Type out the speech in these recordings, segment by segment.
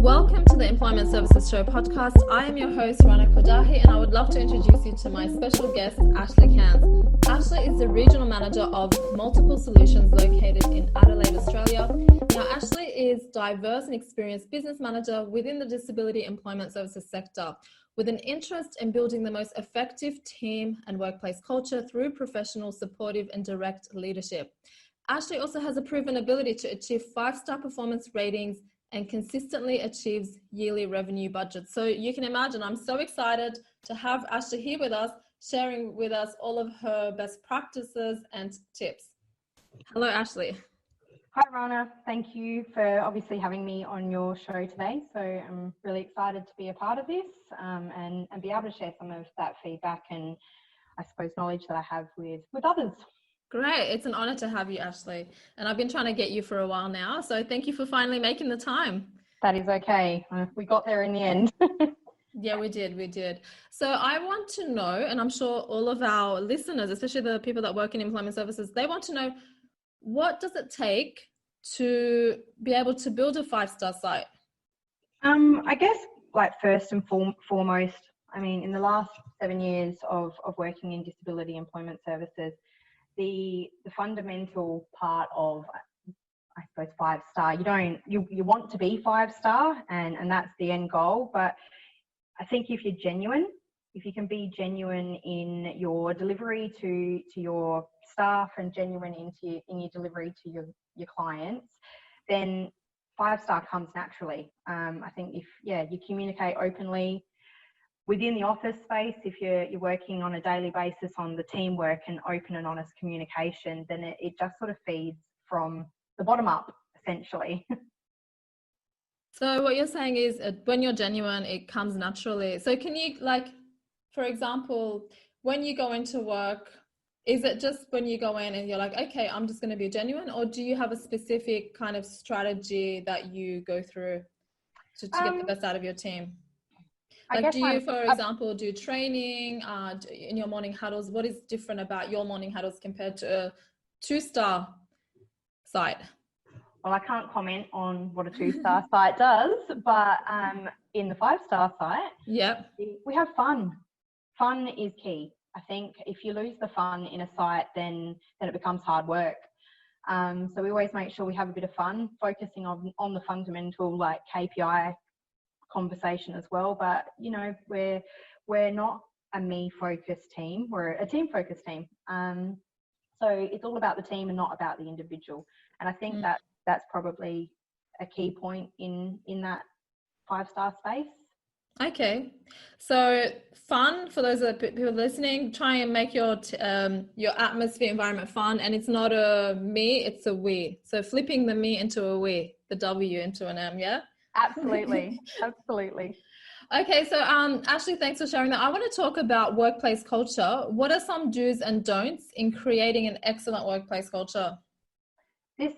Welcome to the Employment Services Show podcast. I am your host, Rana Kodahi, and I would love to introduce you to my special guest, Ashley Cairns. Ashley is the Regional Manager of Multiple Solutions located in Adelaide, Australia. Now, Ashley is diverse and experienced business manager within the disability employment services sector, with an interest in building the most effective team and workplace culture through professional, supportive, and direct leadership. Ashley also has a proven ability to achieve 5-star performance ratings and consistently achieves yearly revenue budgets. So you can imagine, I'm so excited to have Ashley here with us, sharing with us all of her best practices and tips. Hello, Ashley. Hi, Rana. Thank you for obviously having me on your show today. So I'm really excited to be a part of this and be able to share some of that feedback and I suppose knowledge that I have with others. Great. It's an honor to have you, Ashley. And I've been trying to get you for a while now. So thank you for finally making the time. That is okay. We got there in the end. Yeah, we did. So I want to know, and I'm sure all of our listeners, especially the people that work in employment services, they want to know, what does it take to be able to build a 5-star site? I guess like first and foremost, I mean, in the last 7 years of working in disability employment services, the fundamental part of, I suppose, 5-star, you want to be 5-star and that's the end goal. But I think if you can be genuine in your delivery to your staff and genuine in your delivery to your clients, then 5-star comes naturally. I think if you communicate openly within the office space, if you're working on a daily basis on the teamwork and open and honest communication, then it just sort of feeds from the bottom up, essentially. So what you're saying is when you're genuine, it comes naturally. So can you, like, for example, when you go into work, is it just when you go in and you're like, okay, I'm just going to be genuine, or do you have a specific kind of strategy that you go through to get the best out of your team? Like, do you, for example, do training in your morning huddles? What is different about your morning huddles compared to a 2-star site? Well, I can't comment on what a 2-star site does, but in the 5-star site, we have fun. Fun is key. I think if you lose the fun in a site, then it becomes hard work. So we always make sure we have a bit of fun, focusing on the fundamental like KPI conversation as well. But we're not a me-focused team. We're a team-focused team. So it's all about the team and not about the individual. And I think that's probably a key point in that 5-star space. Okay, so fun, for those people listening, try and make your atmosphere, environment fun, and it's not a me, it's a we. So flipping the me into a we, the W into an M, yeah? Absolutely. Okay, so Ashley, thanks for sharing that. I want to talk about workplace culture. What are some do's and don'ts in creating an excellent workplace culture? This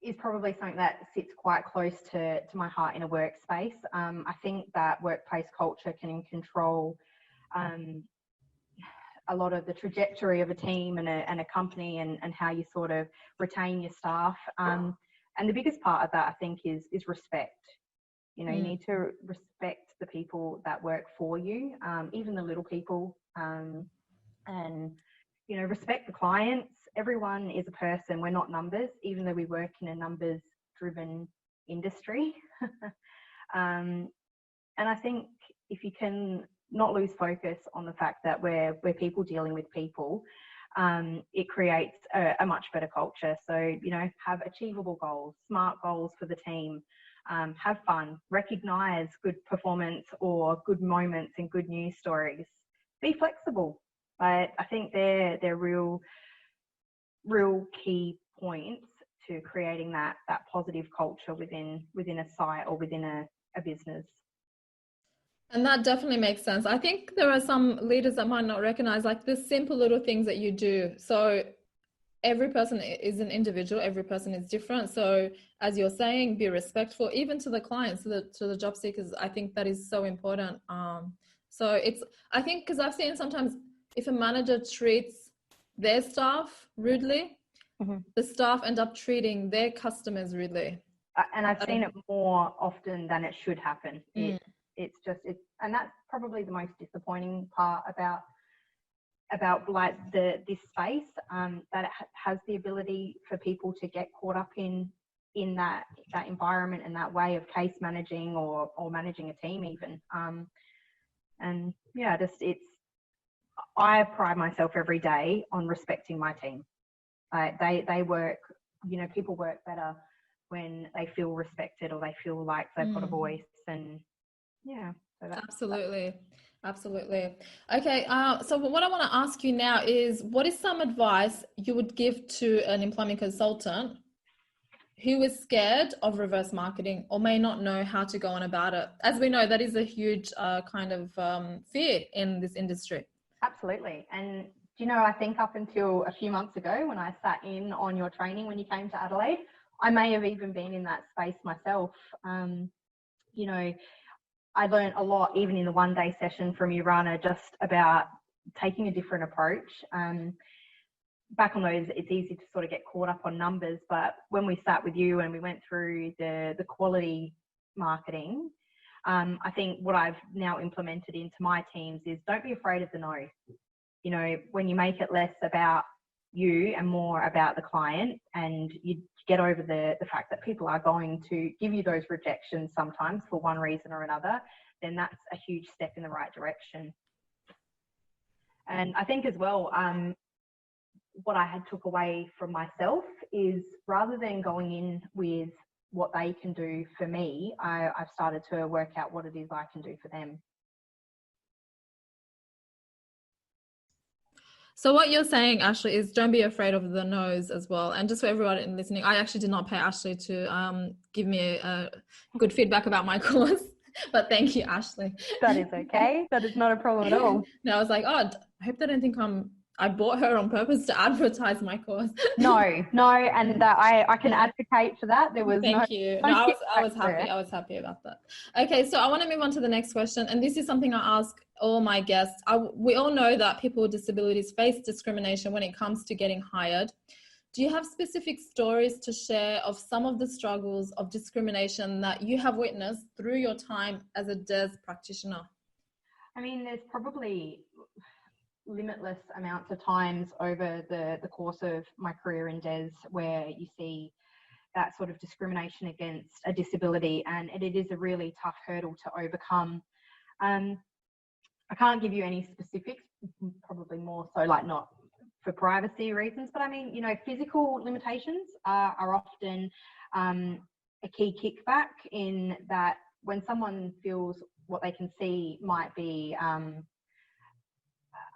is probably something that sits quite close to my heart in a workspace. I think that workplace culture can control a lot of the trajectory of a team and a company and how you sort of retain your staff. And the biggest part of that, I think, is respect. You need to respect the people that work for you, even the little people, and respect the clients. Everyone is a person. We're not numbers, even though we work in a numbers-driven industry. And I think if you can not lose focus on the fact that we're people dealing with people, it creates a much better culture. So, have achievable goals, smart goals for the team, have fun, recognise good performance or good moments and good news stories. Be flexible. I think they're real key points to creating that positive culture within a site or within a business. And that definitely makes sense. I think there are some leaders that might not recognize like the simple little things that you do. So every person is an individual, every person is different. So as you're saying, be respectful, even to the clients, to the job seekers. I think that is so important. I think because I've seen sometimes if a manager treats their staff rudely, the staff end up treating their customers rudely. and I've seen it more often than it should happen. And that's probably the most disappointing part about like this space, that it has the ability for people to get caught up in that environment and that way of case managing or managing a team even. And yeah, I pride myself every day on respecting my team. They work, people work better when they feel respected or they feel like they've got a voice. And yeah, so Absolutely. Okay, so what I want to ask you now is, what is some advice you would give to an employment consultant who is scared of reverse marketing or may not know how to go on about it? As we know, that is a huge kind of fear in this industry. Absolutely. And I think up until a few months ago when I sat in on your training when you came to Adelaide, I may have even been in that space myself. I learned a lot, even in the one-day session from you, Rana, just about taking a different approach. Back on those, it's easy to sort of get caught up on numbers, but when we sat with you and we went through the quality marketing, I think what I've now implemented into my teams is don't be afraid of the no. When you make it less about you and more about the client, and you get over the fact that people are going to give you those rejections sometimes for one reason or another, then that's a huge step in the right direction. And I think as well, what I had took away from myself is, rather than going in with what they can do for me, I've started to work out what it is I can do for them. So what you're saying, Ashley, is don't be afraid of the no's as well. And just for everyone listening, I actually did not pay Ashley to give me a good feedback about my course, but thank you, Ashley. That is okay. That is not a problem at all. No, I was like, I hope they don't think I bought her on purpose to advertise my course. No, and I can advocate for that. There was Thank you. No, I was happy. I was happy about that. Okay, so I want to move on to the next question, and this is something I ask all my guests. We all know that people with disabilities face discrimination when it comes to getting hired. Do you have specific stories to share of some of the struggles of discrimination that you have witnessed through your time as a DES practitioner? I mean, there's probably limitless amounts of times over the course of my career in DES where you see that sort of discrimination against a disability, and it is a really tough hurdle to overcome. I can't give you any specifics, probably more so like not for privacy reasons, but I mean, physical limitations are often a key kickback, in that when someone feels what they can see might be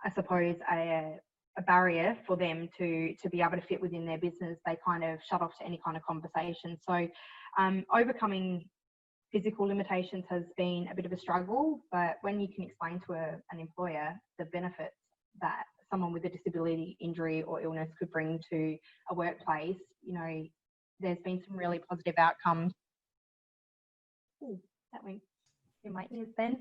I suppose a barrier for them to be able to fit within their business, they kind of shut off to any kind of conversation. So overcoming physical limitations has been a bit of a struggle, but when you can explain to an employer the benefits that someone with a disability, injury or illness could bring to a workplace, there's been some really positive outcomes. Ooh, that went in my ears then.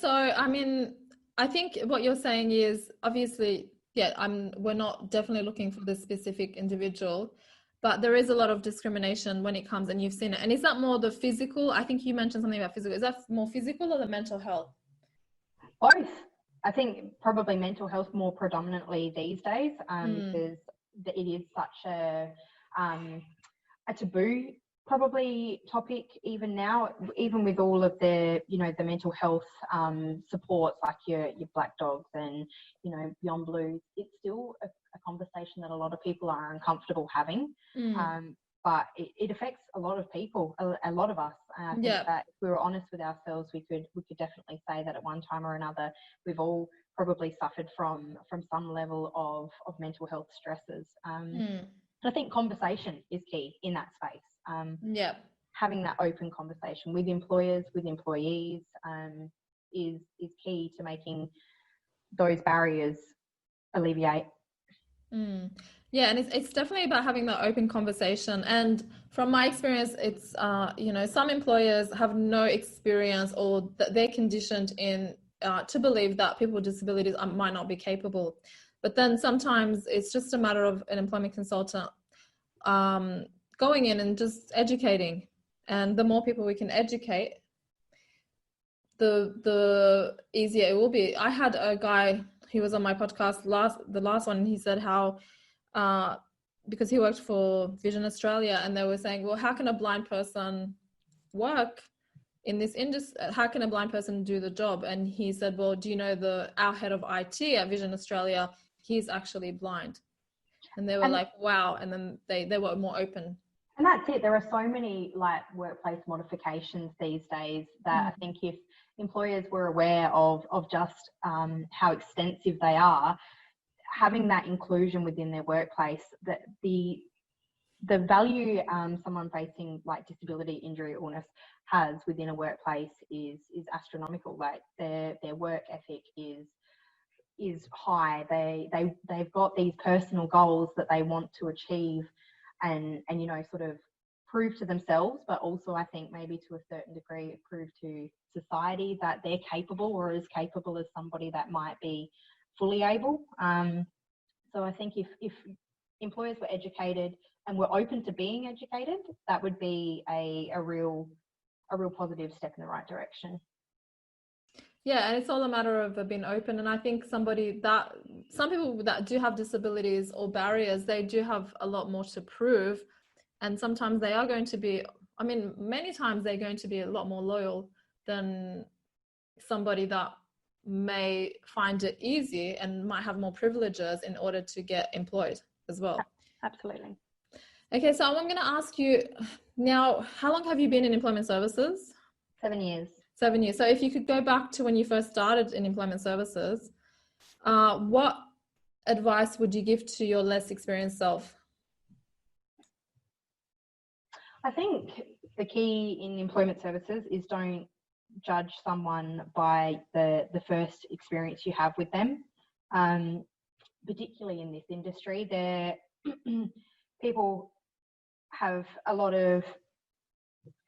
So I mean, I think what you're saying is, obviously, we're not definitely looking for the specific individual, but there is a lot of discrimination when it comes, and you've seen it. And is that more the physical? I think you mentioned something about physical. Is that more physical or the mental health? Both. I think probably mental health more predominantly these days, because it is such a taboo probably topic even now, even with all of the the mental health supports like your Black Dogs and Beyond Blues. It's still a conversation that a lot of people are uncomfortable having, but it affects a lot of people, a lot of us. And I think that if we were honest with ourselves, we could definitely say that at one time or another we've all probably suffered from some level of mental health stresses. I think conversation is key in that space. Having that open conversation with employers, with employees, is key to making those barriers alleviate. Yeah, and it's definitely about having that open conversation. And from my experience, it's some employers have no experience, or that they're conditioned in to believe that people with disabilities might not be capable. But then sometimes it's just a matter of an employment consultant going in and just educating. And the more people we can educate, the easier it will be. I had a guy, he was on my podcast the last one, and he said how because he worked for Vision Australia, and they were saying, well, how can a blind person work in this industry? How can a blind person do the job? And he said, well, do you know our head of IT at Vision Australia, he's actually blind. And they were like, wow. And then they were more open. And that's it. There are so many like workplace modifications these days that I think if employers were aware of just how extensive they are, having that inclusion within their workplace, that the value someone facing like disability, injury, illness has within a workplace is astronomical. Like their work ethic is high. They've got these personal goals that they want to achieve and you know, sort of prove to themselves, but also I think maybe to a certain degree prove to society that they're capable, or as capable as somebody that might be fully able. So I think if employers were educated and were open to being educated, that would be a real positive step in the right direction. Yeah, and it's all a matter of being open. And I think some people that do have disabilities or barriers, they do have a lot more to prove. And sometimes they are going to be, I mean, many times they're going to be a lot more loyal than somebody that may find it easy and might have more privileges in order to get employed as well. Absolutely. Okay, so I'm going to ask you now, how long have you been in employment services? 7 years. 7 years. So if you could go back to when you first started in employment services, what advice would you give to your less experienced self? I think the key in employment services is don't judge someone by the first experience you have with them. Particularly in this industry, people have a lot of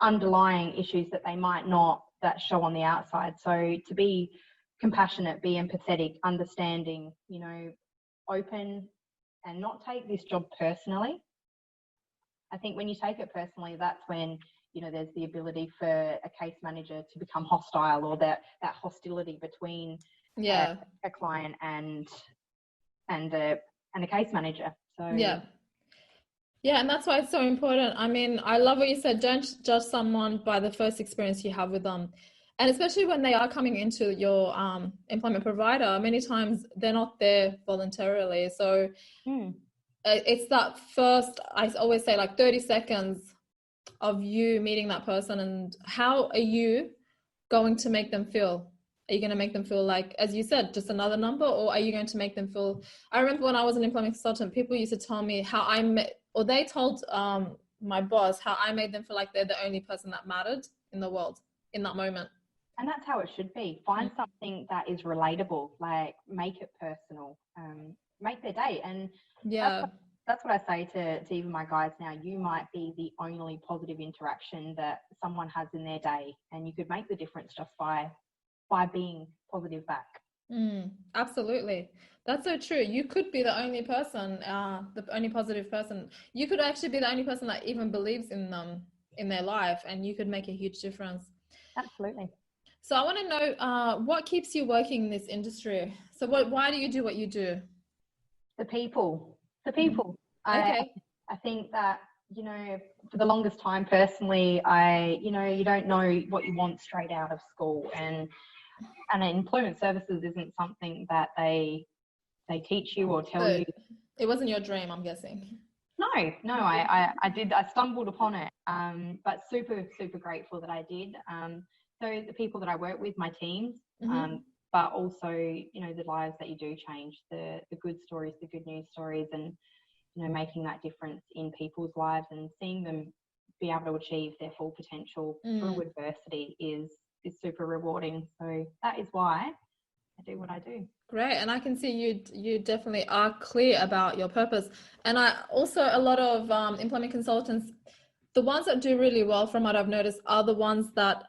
underlying issues that they might not that show on the outside. So to be compassionate, be empathetic, understanding, you know, open, and not take this job personally. I think when you take it personally, that's when, you know, there's the ability for a case manager to become hostile, or that hostility between a client and a case manager. So yeah, and that's why it's so important. I mean, I love what you said. Don't judge someone by the first experience you have with them, and especially when they are coming into your employment provider. Many times they're not there voluntarily, so it's that first. I always say like 30 seconds of you meeting that person, and how are you going to make them feel? Are you going to make them feel like, as you said, just another number, or are you going to make them feel? I remember when I was an employment consultant, people used to tell me how they told my boss how I made them feel like they're the only person that mattered in the world in that moment. And that's how it should be. Find something that is relatable, like make it personal, make their day. And that's what I say to even my guys now. You might be the only positive interaction that someone has in their day, and you could make the difference just by being positive back. Absolutely. That's so true. You could be the only person, the only positive person. You could actually be the only person that even believes in them in their life, and you could make a huge difference. Absolutely. So I want to know what keeps you working in this industry. So why do you do what you do? The people. Okay. I think that, you know, for the longest time personally, you don't know what you want straight out of school, and employment services isn't something that they teach you or tell you. It wasn't your dream, I'm guessing. No, I stumbled upon it, but super, super grateful that I did. So the people that I work with, my teams, but also, you know, the lives that you do change, the good stories, the good news stories, and, you know, making that difference in people's lives and seeing them be able to achieve their full potential through adversity is super rewarding. So that is why I do what I do. Great. And I can see you definitely are clear about your purpose. And I also, a lot of employment consultants, the ones that do really well from what I've noticed are the ones that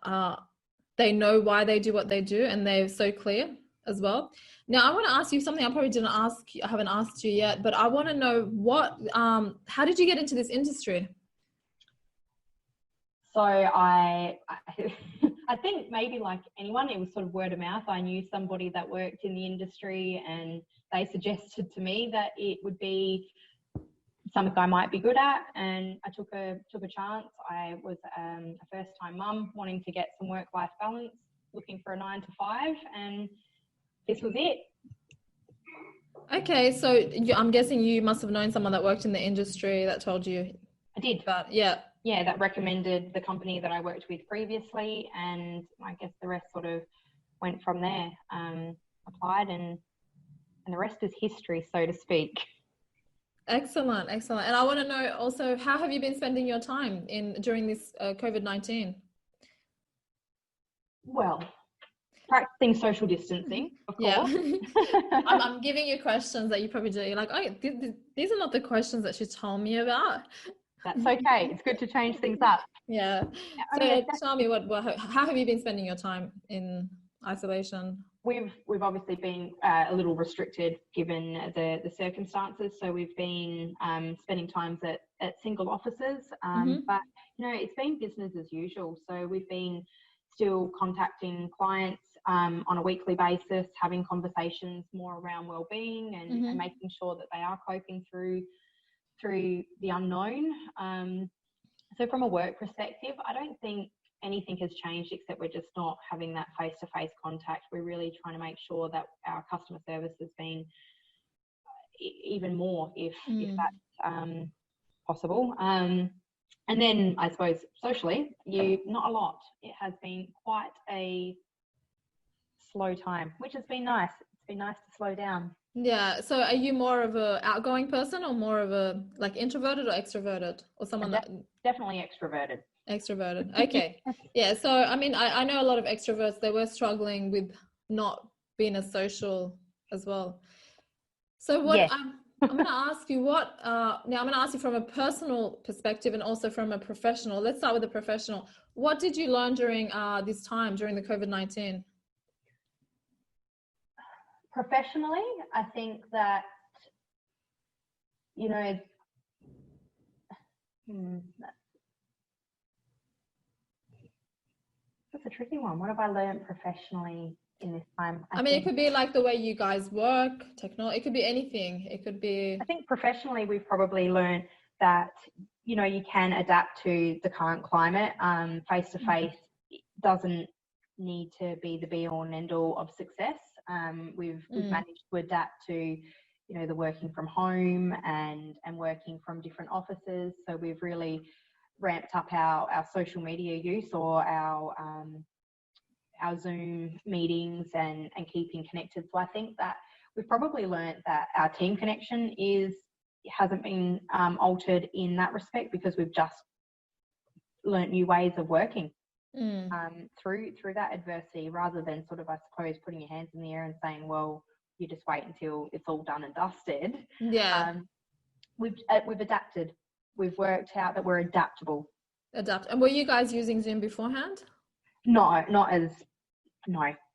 they know why they do what they do, and they're so clear as well. Now I want to ask you something I haven't asked you yet, but I want to know how did you get into this industry? So I think maybe like anyone, it was sort of word of mouth. I knew somebody that worked in the industry and they suggested to me that it would be something I might be good at, and I took a chance. I was a first-time mum wanting to get some work-life balance, looking for a 9 to 5, and this was it. Okay, so I'm guessing you must have known someone that worked in the industry that told you. I did. But yeah, that recommended the company that I worked with previously, and I guess the rest sort of went from there. Applied, and the rest is history, so to speak. Excellent. And I want to know also, how have you been spending your time during this COVID-19? Well, practicing social distancing, of course. I'm giving you questions that you probably do. You're like, oh, these are not the questions that she told me about. That's okay. It's good to change things up. Yeah. So tell me, how have you been spending your time in isolation? We've obviously been a little restricted given the circumstances. So we've been spending times at single offices, but it's been business as usual. So we've been still contacting clients on a weekly basis, having conversations more around well-being and making sure that they are coping through the unknown. So from a work perspective, I don't think anything has changed, except we're just not having that face-to-face contact. We're really trying to make sure that our customer service has been even more, if that's possible. And then I suppose socially, not a lot. It has been quite a slow time, which has been nice. It's been nice to slow down. Yeah. So are you more of a outgoing person, or more of a like introverted or extroverted, or someone that definitely extroverted? Extroverted. Okay. Yeah. So, I mean, I know a lot of extroverts, they were struggling with not being as social as well. So what I'm going to ask you now I'm going to ask you from a personal perspective and also from a professional. Let's start with the professional. What did you learn during this time, during the COVID-19? Professionally, I think that, that's a tricky one. What have I learned professionally in this time? I mean, it could be like the way you guys work, technology, it could be anything. It could be... I think professionally, we've probably learned that, you can adapt to the current climate. Face-to-face doesn't need to be the be-all and end-all of success. We've managed to adapt to, the working from home and working from different offices. So we've really ramped up our social media use, or our Zoom meetings and keeping connected. So I think that we've probably learnt that our team connection hasn't been altered in that respect, because we've just learnt new ways of working through that adversity, rather than sort of, I suppose, putting your hands in the air and saying, well, you just wait until it's all done and dusted. Yeah. We've adapted. We've worked out that we're adaptable. And were you guys using Zoom beforehand? No,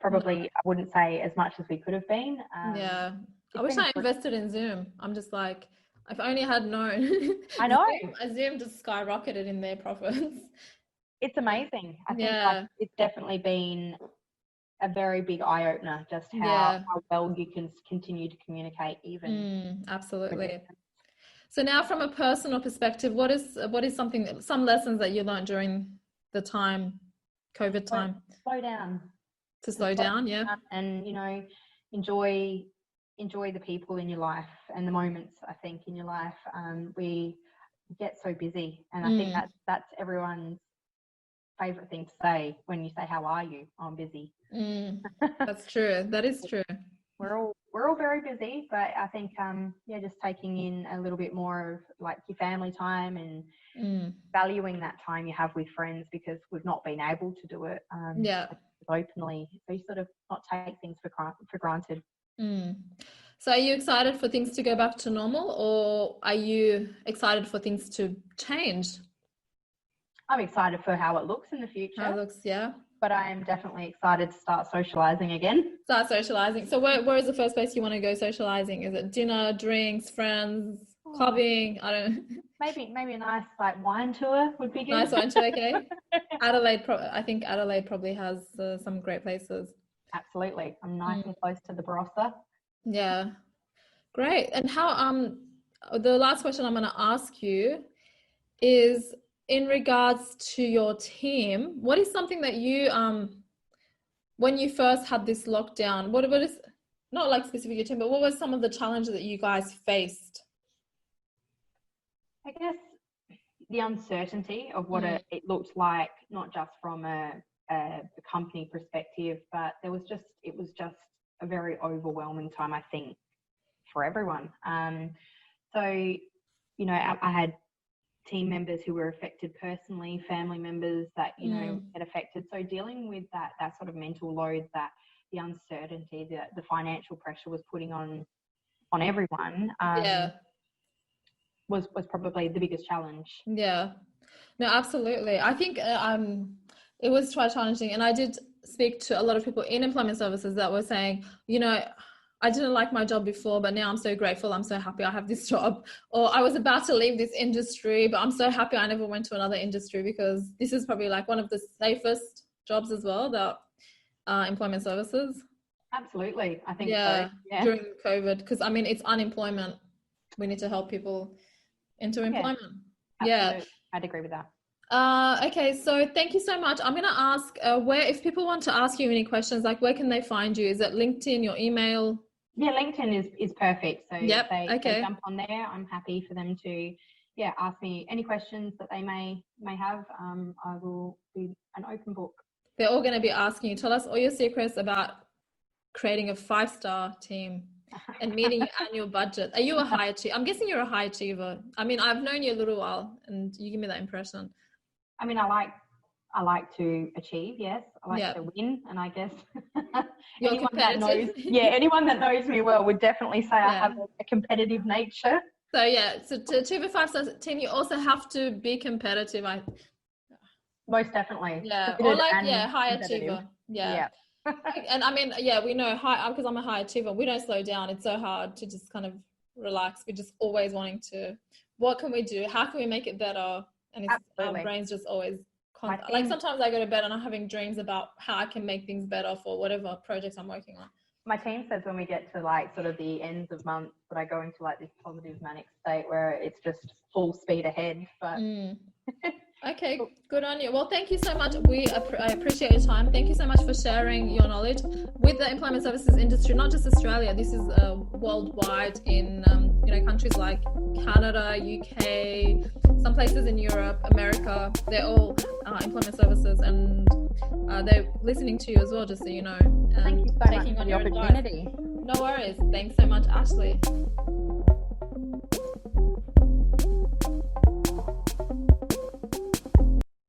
probably. I wouldn't say as much as we could have been. Yeah. I wish I invested in Zoom. I'm just like, if I only had known. I know. Zoom just skyrocketed in their profits. It's amazing. I think it's definitely been a very big eye-opener, just how well you can continue to communicate even. Absolutely. So now, from a personal perspective, what is some lessons that you learned during the COVID time? Slow down. To slow down, yeah. And, enjoy the people in your life and the moments, I think, in your life. We get so busy, and I think that's everyone's favourite thing to say when you say, how are you? Oh, I'm busy. That's true. That is true. We're all very busy, but I think just taking in a little bit more of like your family time and valuing that time you have with friends, because we've not been able to do it openly. So you sort of not take things for granted. So are you excited for things to go back to normal, or are you excited for things to change? I'm excited for how it looks in the future. How it looks, yeah. But I am definitely excited to start socialising again. Start socialising. So where is the first place you want to go socialising? Is it dinner, drinks, friends? Clubbing, I don't know. Maybe a nice like wine tour would be good. Nice wine tour, okay. Adelaide, I think Adelaide probably has some great places. Absolutely. I'm nice and close to the Barossa. Yeah. Great. And how, the last question I'm going to ask you is in regards to your team, what is something that you, when you first had this lockdown, what is, not like specific your team, but what was some of the challenges that you guys faced? I guess the uncertainty of what it looked like, not just from a company perspective, but it was just a very overwhelming time, I think, for everyone. So, you know, I had team members who were affected personally, family members that, you know, get affected. So dealing with that sort of mental load, that the uncertainty, the financial pressure was putting on everyone. Was probably the biggest challenge. Yeah, no, absolutely. I think it was quite challenging, and I did speak to a lot of people in employment services that were saying, you know, I didn't like my job before, but now I'm so grateful, I'm so happy I have this job. Or I was about to leave this industry, but I'm so happy I never went to another industry, because this is probably like one of the safest jobs as well, that employment services. Absolutely, I think so. Yeah, during COVID, because I mean, it's unemployment. We need to help people into employment. Yeah, I'd agree with that. Okay, so thank you so much. I'm going to ask where, if people want to ask you any questions, like where can they find you? Is it LinkedIn, your email? Yeah, LinkedIn is perfect. So yep. if they jump on there, I'm happy for them to ask me any questions that they may have. I will be an open book. They're all going to be asking you. Tell us all your secrets about creating a 5-star team and meeting your annual budget. Are you a high achiever? I'm guessing you're a high achiever. I mean, I've known you a little while and you give me that impression. I mean, I like to achieve, yes. I like to win, and I guess anyone that knows me well would definitely say I have a competitive nature. So so to achieve a 5-star team, you also have to be competitive. Most definitely. Yeah, or like high achiever. Yeah. And I mean, we know because I'm a high achiever, we don't slow down. It's so hard to just kind of relax. We're just always wanting to, what can we do? How can we make it better? And our brain's just always like sometimes I go to bed and I'm having dreams about how I can make things better for whatever projects I'm working on. My team says when we get to like sort of the ends of months that I go into like this positive manic state where it's just full speed ahead. But okay, good on you. Well, thank you so much. I appreciate your time. Thank you so much for sharing your knowledge with the employment services industry, not just Australia. This is worldwide in countries like Canada, UK, some places in Europe, America. They're all employment services, and they're listening to you as well, just so you know. Thank you so much for the opportunity. No worries. Thanks so much, Ashley.